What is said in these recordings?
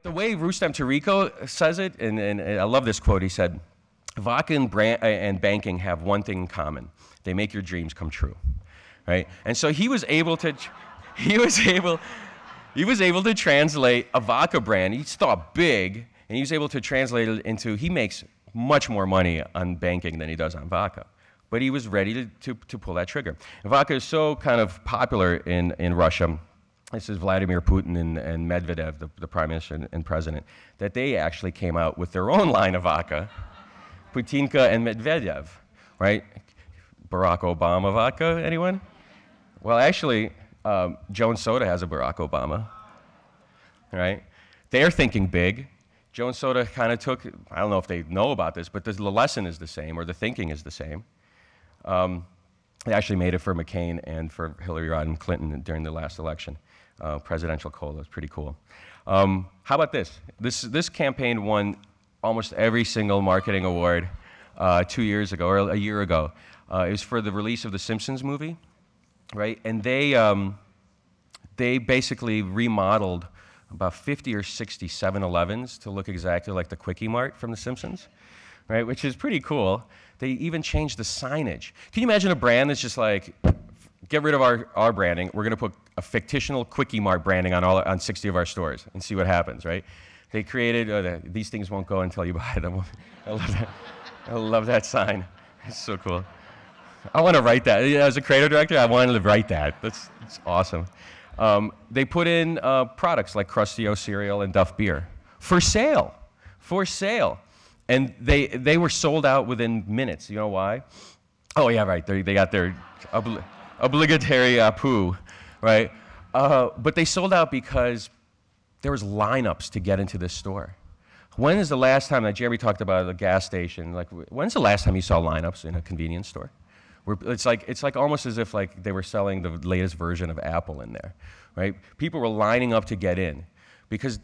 The way Rustem Tarico says it, and I love this quote, he said, vodka and banking have one thing in common. They make your dreams come true, right? And so he was able to translate a vodka brand. He thought big, and he was able to translate it into, he makes much more money on banking than he does on vodka. But he was ready to pull that trigger. And vodka is so kind of popular in Russia. This is Vladimir Putin and Medvedev, the prime minister and president, that they actually came out with their own line of vodka, Putinka and Medvedev, right? Barack Obama vodka, anyone? Well, actually, Jones Soda has a Barack Obama, right? They're thinking big. Jones Soda kind of took, I don't know if they know about this, but the lesson is the same, or the thinking is the same. They actually made it for McCain and for Hillary Rodham Clinton during the last election. Presidential cola is pretty cool. How about this? This campaign won almost every single marketing award 2 years ago, or a year ago. It was for the release of the Simpsons movie, right? And they basically remodeled about 50 or 60 7-Elevens to look exactly like the Quickie Mart from The Simpsons, right? Which is pretty cool. They even changed the signage. Can you imagine a brand that's just like, get rid of our branding, we're gonna put a fictional Quickie Mart branding on 60 of our stores and see what happens, right? They created, these things won't go until you buy them. I love that. I love that sign. It's so cool. I want to write that. As a creative director, I wanted to write that. That's awesome. They put in products like Krusty O cereal and Duff beer for sale, and they were sold out within minutes. You know why? Oh yeah, right. They got their obligatory poo, right? But they sold out because there was lineups to get into this store. When is the last time that Jeremy talked about a gas station? Like, when's the last time you saw lineups in a convenience store? It's like almost as if like they were selling the latest version of Apple in there, right? People were lining up to get in because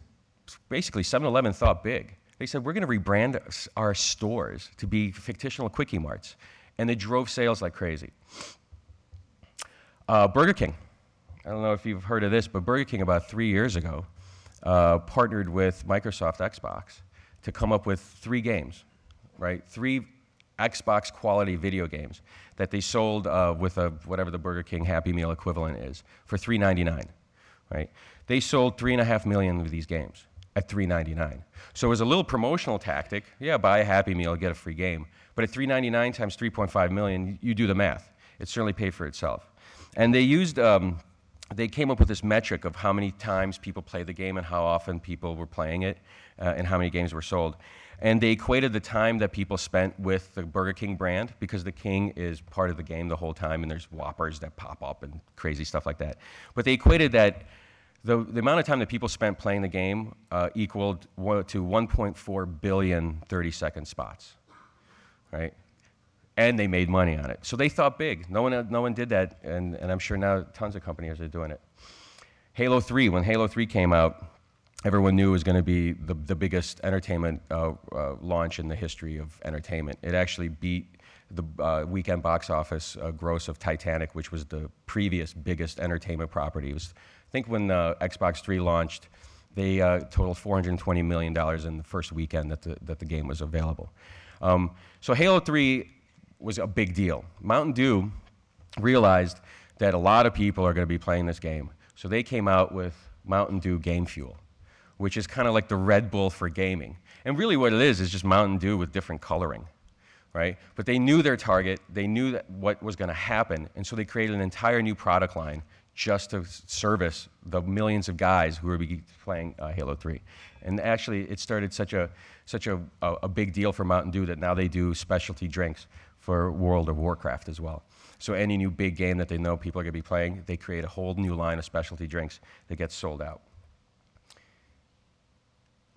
basically 7-Eleven thought big. They said, we're going to rebrand our stores to be fictional Quickie Marts. And they drove sales like crazy. Burger King. I don't know if you've heard of this, but Burger King about 3 years ago partnered with Microsoft Xbox to come up with 3 games, right? 3 Xbox quality video games that they sold with whatever the Burger King Happy Meal equivalent is for $3.99, right? They sold 3.5 million of these games at $3.99. So it was a little promotional tactic. Yeah, buy a Happy Meal, get a free game. But at $3.99 times 3.5 million, you do the math. It certainly paid for itself. And they used, they came up with this metric of how many times people played the game and how often people were playing it and how many games were sold. And they equated the time that people spent with the Burger King brand, because the King is part of the game the whole time, and there's Whoppers that pop up and crazy stuff like that. But they equated that the amount of time that people spent playing the game equaled to 1.4 billion 30-second spots, right? And they made money on it. So they thought big. No one did that, and I'm sure now tons of companies are doing it. Halo 3, when Halo 3 came out, everyone knew it was going to be the biggest entertainment launch in the history of entertainment. It actually beat the weekend box office gross of Titanic, which was the previous biggest entertainment property. It was, I think when Xbox 3 launched, they totaled $420 million in the first weekend that the game was available. So Halo 3 was a big deal. Mountain Dew realized that a lot of people are going to be playing this game. So they came out with Mountain Dew Game Fuel, which is kind of like the Red Bull for gaming. And really what it is just Mountain Dew with different coloring, right? But they knew their target, they knew what was going to happen, and so they created an entire new product line just to service the millions of guys who were playing Halo 3. And actually, it started such a big deal for Mountain Dew that now they do specialty drinks for World of Warcraft as well. So any new big game that they know people are going to be playing, they create a whole new line of specialty drinks that gets sold out.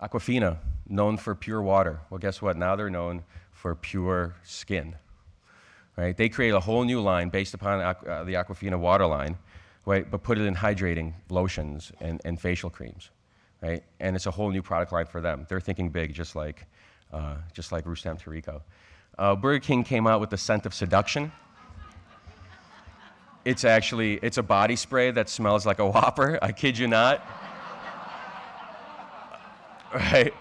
Aquafina, known for pure water. Well, guess what? Now they're known for pure skin. Right? They created a whole new line based upon the Aquafina water line, right? But put it in hydrating lotions and facial creams. Right? And it's a whole new product line for them. They're thinking big, just like Rustem Tarico. Burger King came out with the scent of seduction. It's a body spray that smells like a Whopper. I kid you not. right?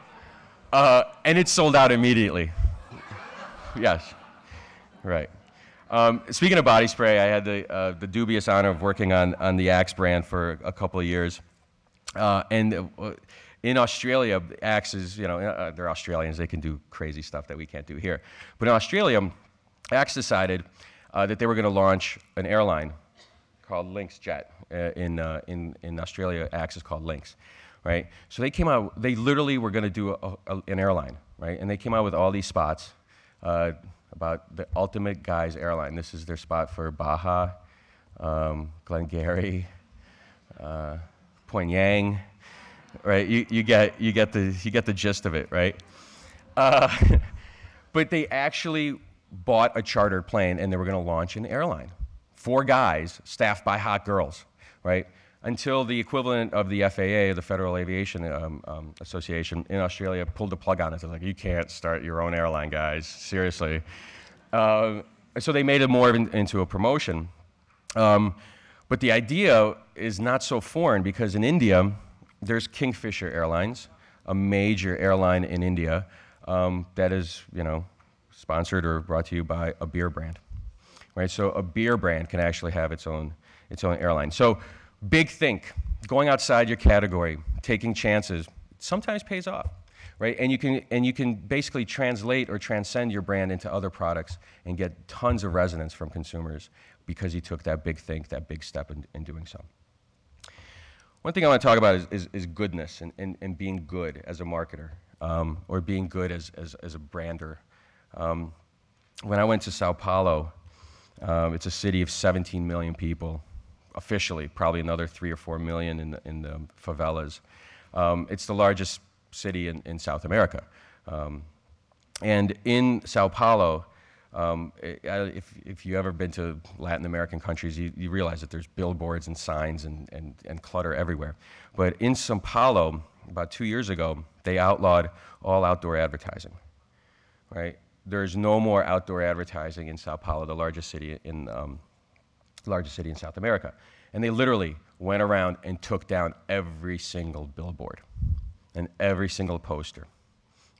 And it sold out immediately. Yes, right. Speaking of body spray, I had the dubious honor of working on the Axe brand for a couple of years. And in Australia, Axe is, they're Australians, they can do crazy stuff that we can't do here. But in Australia, Axe decided that they were going to launch an airline called Lynx Jet. In Australia, Axe is called Lynx, right? So they came out, they literally were going to do an airline, right? And they came out with all these spots about the Ultimate Guys Airline. This is their spot for Baja, Glengarry, Point Yang, right? You get the gist of it, right? But they actually bought a chartered plane and they were going to launch an airline. 4 guys staffed by hot girls, right? Until the equivalent of the FAA, the Federal Aviation Association in Australia, pulled the plug on it. They're like, you can't start your own airline, guys, seriously. So they made it more into a promotion. But the idea is not so foreign because in India, there's Kingfisher Airlines, a major airline in India that is, sponsored or brought to you by a beer brand, right? So a beer brand can actually have its own airline. So big think, going outside your category, taking chances, sometimes pays off, right? And you can basically translate or transcend your brand into other products and get tons of resonance from consumers because you took that big think, that big step in doing so. One thing I want to talk about is goodness and being good as a marketer or being good as a brander. When I went to Sao Paulo, it's a city of 17 million people, officially, probably another 3 or 4 million in the favelas. It's the largest city in South America. And in Sao Paulo, if you've ever been to Latin American countries, you realize that there's billboards and signs and clutter everywhere. But in Sao Paulo, about 2 years ago, they outlawed all outdoor advertising, right? There's no more outdoor advertising in Sao Paulo, the largest city in South America. And they literally went around and took down every single billboard and every single poster,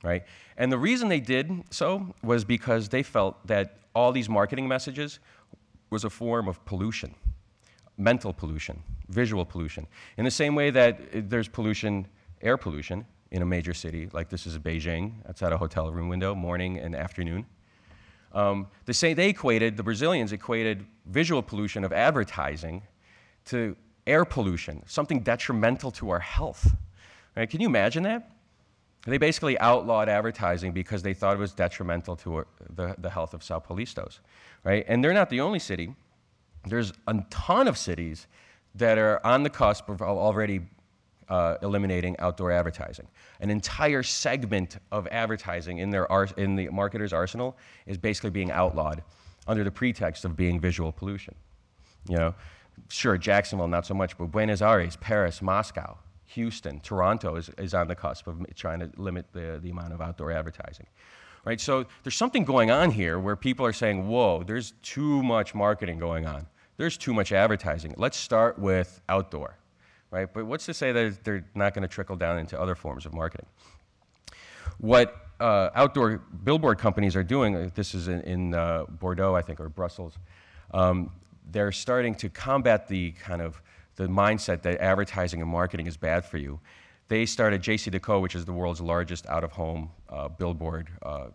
right? And the reason they did so was because they felt that all these marketing messages was a form of pollution, mental pollution, visual pollution. In the same way that there's pollution, air pollution, in a major city, like this is Beijing, outside a hotel room window, morning and afternoon. The Brazilians equated visual pollution of advertising to air pollution, something detrimental to our health. Right? Can you imagine that? They basically outlawed advertising because they thought it was detrimental to the health of Sao Paulistas. Right? And they're not the only city. There's a ton of cities that are on the cusp of already eliminating outdoor advertising. An entire segment of advertising in the marketer's arsenal is basically being outlawed under the pretext of being visual pollution. Sure, Jacksonville, not so much, but Buenos Aires, Paris, Moscow, Houston, Toronto is on the cusp of trying to limit the amount of outdoor advertising. Right? So there's something going on here where people are saying, whoa, there's too much marketing going on. There's too much advertising. Let's start with outdoor. Right? But what's to say that they're not going to trickle down into other forms of marketing? What outdoor billboard companies are doing, this is in Bordeaux, I think, or Brussels, they're starting to combat the mindset that advertising and marketing is bad for you. They started, JCDecaux, which is the world's largest out-of-home billboard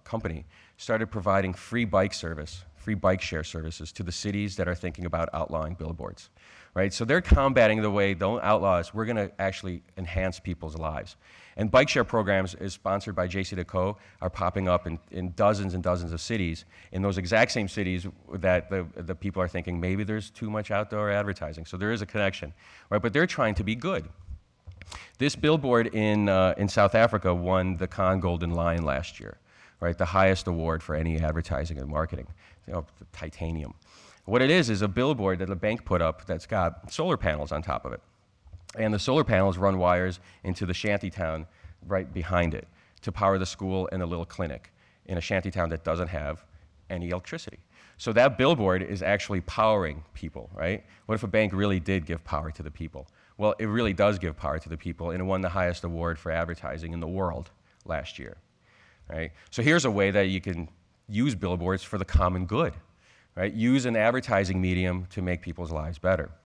company, started providing free bike share services to the cities that are thinking about outlawing billboards. Right? So they're combating the way, don't outlaw us, we're going to actually enhance people's lives. And bike share programs is sponsored by JCDecaux are popping up in dozens and dozens of cities, in those exact same cities that the people are thinking maybe there's too much outdoor advertising. So there is a connection, right? But they're trying to be good. This billboard in South Africa won the Cannes Golden Lion last year, right? The highest award for any advertising and marketing, titanium. What it is a billboard that a bank put up that's got solar panels on top of it. And the solar panels run wires into the shanty town right behind it to power the school and a little clinic in a shanty town that doesn't have any electricity. So that billboard is actually powering people, right? What if a bank really did give power to the people? Well, it really does give power to the people, and it won the highest award for advertising in the world last year. Right? So here's a way that you can use billboards for the common good. Right? Use an advertising medium to make people's lives better.